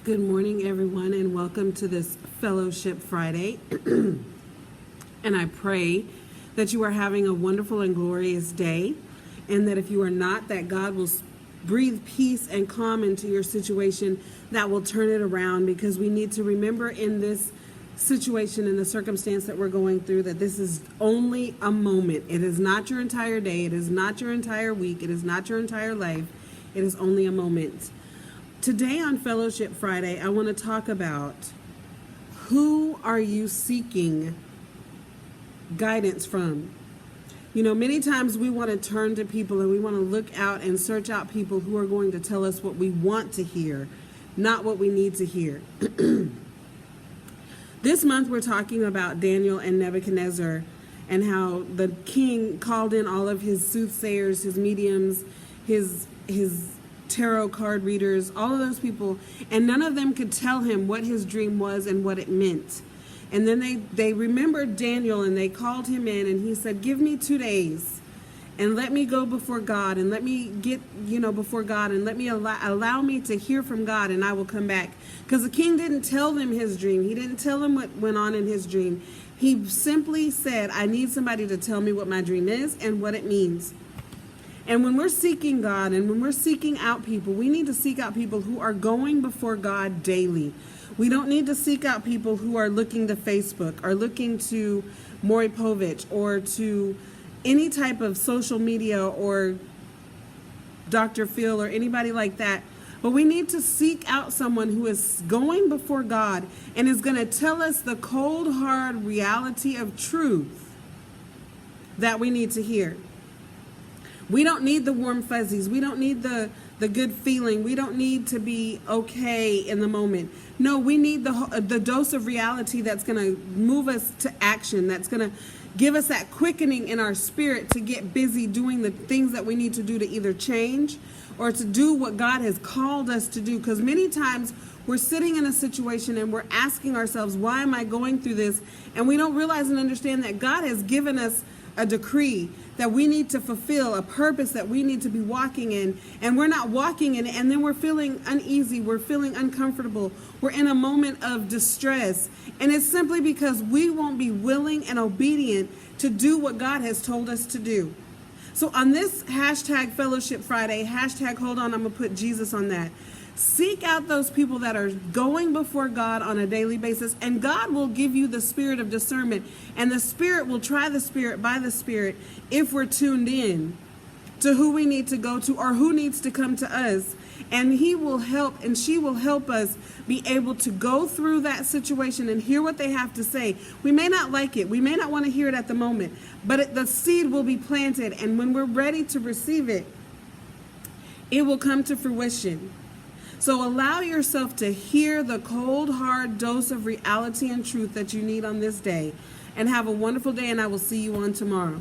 Good morning, everyone, and welcome to this Fellowship Friday. And I pray that you are having a wonderful and glorious day, and that if you are not, that God will breathe peace and calm into your situation that will turn it around, because we need to remember in this situation, in the circumstance that we're going through, that this is only a moment. It is not your entire day. It is not your entire week. It is not your entire life. It is only a moment. Today on Fellowship Friday, I want to talk about, who are you seeking guidance from? You know, many times we want to turn to people and we want to look out and search out people who are going to tell us what we want to hear, not what we need to hear. This month we're talking about Daniel and Nebuchadnezzar, and how the king called in all of his soothsayers, his mediums, his tarot card readers, all of those people, and none of them could tell him what his dream was and what it meant. And then they remembered Daniel, and they called him in, and he said, give me 2 days and let me go before God, and let me get, before God, and let me allow me to hear from God, and I will come back. Because the king didn't tell them his dream. He didn't tell them what went on in his dream. He simply said, I need somebody to tell me what my dream is and what it means. And when we're seeking God and when we're seeking out people, we need to seek out people who are going before God daily. We don't need to seek out people who are looking to Facebook or looking to Maury Povich or to any type of social media or Dr. Phil or anybody like that. But we need to seek out someone who is going before God and is going to tell us the cold, hard reality of truth that we need to hear. We don't need the warm fuzzies. We don't need the good feeling. We don't need to be okay in the moment. No, we need the dose of reality that's going to move us to action, that's going to give us that quickening in our spirit to get busy doing the things that we need to do to either change or to do what God has called us to do. Because many times we're sitting in a situation and we're asking ourselves, why am I going through this? And we don't realize and understand that God has given us a decree that we need to fulfill, a purpose that we need to be walking in, and we're not walking in it, and then we're feeling uneasy, we're feeling uncomfortable, we're in a moment of distress, and it's simply because we won't be willing and obedient to do what God has told us to do. So on this hashtag Fellowship Friday, hashtag hold on, I'm gonna put Jesus on that. Seek out those people that are going before God on a daily basis, and God will give you the spirit of discernment, and the Spirit will try the Spirit by the Spirit if we're tuned in to who we need to go to or who needs to come to us. And He will help, and she will help us be able to go through that situation and hear what they have to say. We may not like it. We may not want to hear it at the moment, but the seed will be planted, and when we're ready to receive it, it will come to fruition. So allow yourself to hear the cold, hard dose of reality and truth that you need on this day. And have a wonderful day, and I will see you on tomorrow.